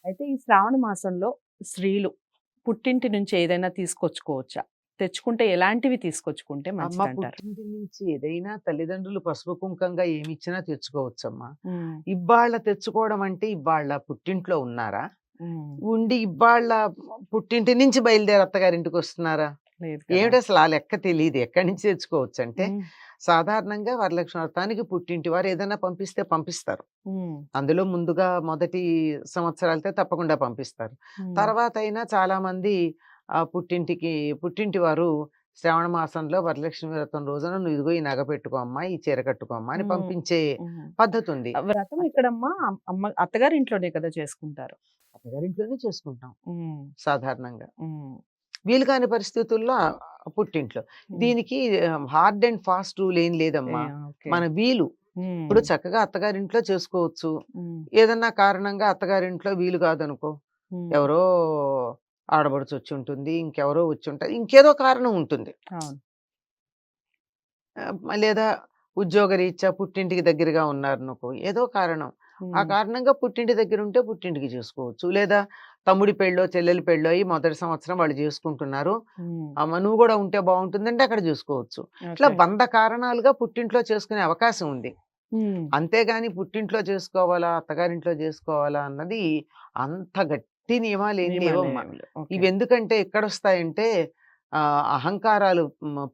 అయితే ఈ శ్రావణ మాసంలో స్త్రీలు పుట్టింటి నుంచి ఏదైనా తీసుకొచ్చుకోవచ్చా? తెచ్చుకుంటే ఎలాంటివి తీసుకొచ్చుకుంటే అమ్మ మంచిదంటారు? పుట్టింటి నుంచి ఏదైనా తల్లిదండ్రులు పసుపు కుంకంగా ఏమిచ్చినా తెచ్చుకోవచ్చమ్మా. హ్మ్. ఇవ్వాళ తెచ్చుకోవడం అంటే ఇవ్వాళ పుట్టింట్లో ఉన్నారా? హ్మ్. ఉండి ఇవ్వాళ పుట్టింటి నుంచి బయలుదేరి అత్తగారింటికొస్తున్నారా? లేదు కదా! ఏమిటసలు ఆ లెక్క తెలీదు. ఎక్కడి నుంచి తెచ్చుకోవచ్చంటే, హ్మ్. సాధారణంగా వరలక్ష్మి వ్రతానికి పుట్టింటి వారు ఏదైనా పంపిస్తే పంపిస్తారు. హ్మ్. అందులో ముందుగా మొదటి సంవత్సరాలతో తప్పకుండా పంపిస్తారు. హ్మ్. తర్వాతైనా చాలామంది పుట్టింటికి పుట్టింటి వారు శ్రావణ మాసంలో వరలక్ష్మి వ్రతం రోజున "నువ్వు ఇదిగో ఈ నగ పెట్టుకో అమ్మా, ఈ చీర కట్టుకో అమ్మా" అని హ్మ్. పంపించే హ్మ్. పద్ధతుంది. వ్రతం అట్లా ఎక్కడమ్మా? అత్తగారింట్లోనే కదా చేసుకుంటారు. అత్తగారింట్లోనే చేసుకుంటాం హ్మ్. సాధారణంగా. హ్మ్. వీలు కాని పరిస్థితుల్లో పుట్టింట్లో. హ్మ్. దీనికి హార్డ్ అండ్ ఫాస్ట్ రూల్ ఏం లేదమ్మా. ఓకే. మన వీలు. ఇప్పుడు హ్మ్. చక్కగా అత్తగారింట్లో చేసుకోవచ్చు. హ్మ్. ఏదన్నా కారణంగా అత్తగారింట్లో వీలు కాదనుకో, హ్మ్. ఎవరో ఆడపడుచొచ్చుంటుంది. ఇంకెవరో వచ్చుంటారు. ఇంకేదో కారణం ఉంటుంది. అవును. లేదా ఉద్యోగరీత్యా పుట్టింటికి దగ్గరగా ఉన్నారనుకో, ఏదో కారణం. ఆ హ్మ్. కారణంగా పుట్టింటి దగ్గరుంటే పుట్టింటికి చేసుకోవచ్చు. లేదా తమ్ముడి పెళ్ళో, చెల్లెలి పెళ్ళో అయ్యి మొదటి సంవత్సరం వాళ్ళు చేసుకుంటున్నారు. హ్మ్. అమ్మ నువ్వు గూడా ఉంటే బావుంటుందంటే అక్కడ జేసుకోవచ్చు. ఇట్లా ఓకే. 100 కారణాలుగా పుట్టింట్లో చేసుకునే అవకాశం ఉంది. హ్మ్. అంతేగాని పుట్టింట్లో చేసుకోవాలా, అత్తగారింట్లో జేసుకోవాలా అన్నది అంత గట్టి నియమాలేం లేవమ్మా. నియమాలేం లేవు. ఓకే. ఇవెందుకంటే ఎక్కడొస్తాయంటే అహంకారాలు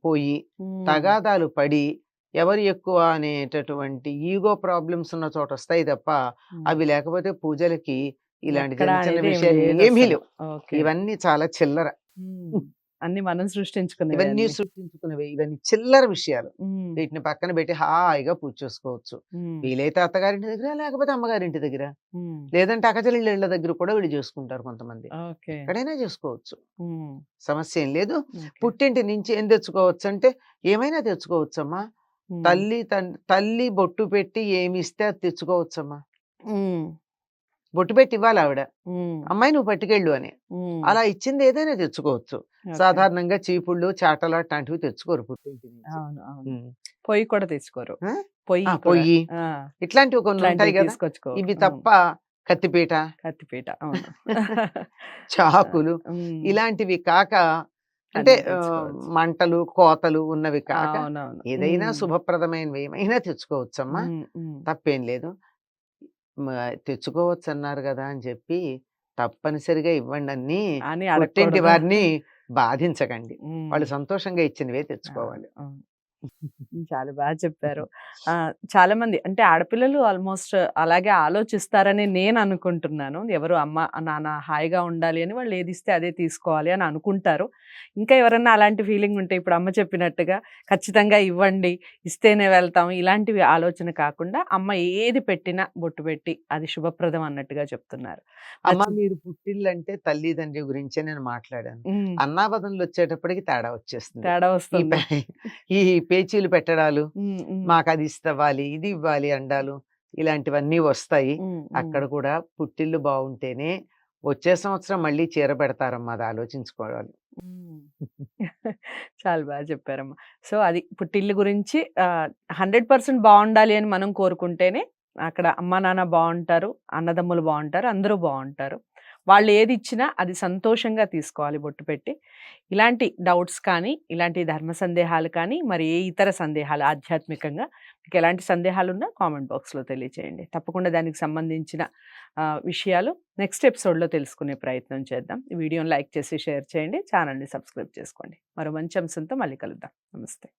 పోయి, హ్మ్. తగాదాలు పడి, ఎవరు ఎక్కువ అనేటటువంటి ఈగో ప్రాబ్లమ్స్ ఉన్న చోటొస్తాయి తప్ప, హ్మ్. అవి లేకపోతే పూజలకి ఇలాంటి ఎక్కడ చిన్న చిన్న అనేది ఏమి విషయాలు ఏమీ లేదసలు. లేవు. ఓకే. ఇవన్నీ చాలా చిల్లర. హ్మ్. అన్నీ మనం సృష్టించుకున్నవే ఇవన్నీ అన్నీ. సృష్టించుకున్నవే. ఇవన్నీ చిల్లర విషయాలు. హ్మ్. వీటిని పక్కన పెట్టి హాయిగా పూజ చేసుకోవచ్చు. హ్మ్. వీలైతే అత్తగారింటి దగ్గర, లేకపోతే అమ్మగారింటి దగ్గర. హ్మ్. లేదంటే అక్కచెల్లెళ్ళ దగ్గర కూడా వీళ్ళు చేసుకుంటారు కొంతమంది. ఓకే. ఎక్కడైనా చేసుకోవచ్చు. హ్మ్. సమస్యేం లేదు. ఓకే. పుట్టింటి నుంచి ఏం తెచ్చుకోవచ్చంటే, ఏమైనా తెచ్చుకోవచ్చమ్మా. హ్మ్. తల్లి బొట్టు పెట్టి ఏమిస్తే అది తెచ్చుకోవచ్చమ్మా. హ్మ్. బొట్టు పెట్టి ఇవ్వాలావిడ. హ్మ్. అమ్మాయి నువ్వు పట్టుకెళ్ళు అని. హ్మ్. అలా ఇచ్చింది ఏదైనా తెచ్చుకోవచ్చు. ఓకే. సాధారణంగా చీపుళ్ళు, చాటలు అట్లాంటివి తెచ్చుకోరు పుట్టింటి నుంచి. అవును. అవును. హ్మ్. పొయ్యి కూడా తెచ్చుకోరు. ఆ! ఆ! పొయ్యి కూడా. పొయ్యి. ఆ! ఇట్లాంటివి కొన్నుంటాయి ఇట్లాంటివి గదా! తీసుకొచ్చుకోరు. ఇవి అవును. తప్ప కత్తిపీట, కత్తిపీట. అవును. ఆ! చాకులు హ్మ్. ఇలాంటివి కాక అంటే అన్నీ తెచ్చుకోవచ్చు. మంటలు, కోతలు ఉన్నవి కాక అవునవును. ఏదైనా హ్మ్. శుభప్రదమైనవి ఏమైనా తెచ్చుకోవచ్చమ్మా. హ్మ్. హ్మ్. తప్పేం లేదు. మ తెచ్చుకోవచ్చన్నారు గదా! అని చెప్పి తప్పనిసరిగా ఇవ్వండని అని పుట్టింటి అడగకూడదు. వారిని బాధించకండి. హ్మ్. వాళ్ళు సంతోషంగా ఇచ్చినవే అవును. తెచ్చుకోవాలి. అవును. చాలా చెప్పారు. చాలామంది అంటే ఆడపిల్లలు ఆల్‌మోస్ట్ అలాగే ఆలోచిస్తారని నేననుకుంటున్నాను. ఎవరు అమ్మ, నాన్న హాయిగా ఉండాలి అని వాళ్ళు ఏదిస్తే అదే తీసుకోవాలి అని అనుకుంటారు. ఇంకా ఎవరన్నా అలాంటి ఫీలింగ్ ఉంటే ఇప్పుడు అమ్మ చెప్పినట్టుగా ఖచ్చితంగా ఇవ్వండి, ఇస్తేనే వెళ్తాం ఇలాంటివి ఆలోచన కాకుండా అమ్మ ఏది పెట్టినా బొట్టు పెట్టి అది శుభప్రదం అన్నట్టుగా చెప్తున్నారు. అమ్మ ప్రతి మీరు పుట్టిల్లంటే తల్లిదండ్రి గురించే నేను మాట్లాడాను. హ్మ్. అన్నావదనులొచ్చేటప్పటికి తేడా వచ్చేస్తుంది. తేడా ఈ వస్తుంది. పే ఈ పేచీలు పెట్టడాలు, హ్మ్. హ్మ్. మాకది ఇవ్వాలి, ఇది ఇవ్వాలి అండాలు, ఇలాంటివన్నీ వస్తాయి. హ్మ్. హ్మ్. అక్కడ కూడా పుట్టిల్లు బావుంటేనే వచ్చే సంవత్సరం మళ్ళీ చీర పెడతారమ్మా అది ఆలోచించుకోవాలి. హ్మ్. చాలా చెప్పారమ్మా. సో, అది పుట్టిల్లు గురించి 100% బావుండాలి అని మనం కోరుకుంటేనే, అక్కడ అమ్మా, నాన్న బావుంటారు, అన్నదమ్ములు బావుంటారు, అందరూ బావుంటారు. వాళ్ళు ఏదిచ్చినా అది సంతోషంగా తీసుకోవాలి బొట్టు పెట్టి. ఇలాంటి డౌట్స్ కానీ, ఇలాంటి ధర్మ సందేహాలు కానీ, మరి ఏ ఇతర సందేహాలు ఆధ్యాత్మికంగా మీకెలాంటి సందేహాలున్నా కామెంట్ బాక్స్‌లో తెలియచేయండి. తప్పకుండా దానికి సంబంధించిన విషయాలు నెక్స్ట్ ఎపిసోడ్‌లో తెలుసుకునే ప్రయత్నం చేద్దాం. ఈ వీడియోని లైక్ చేసి, షేర్ చేయండి. ఛానెల్‌ని సబ్స్క్రైబ్ చేసుకోండి. మరో మంచి అంశంతో మళ్ళీ కలుద్దాం. నమస్తే.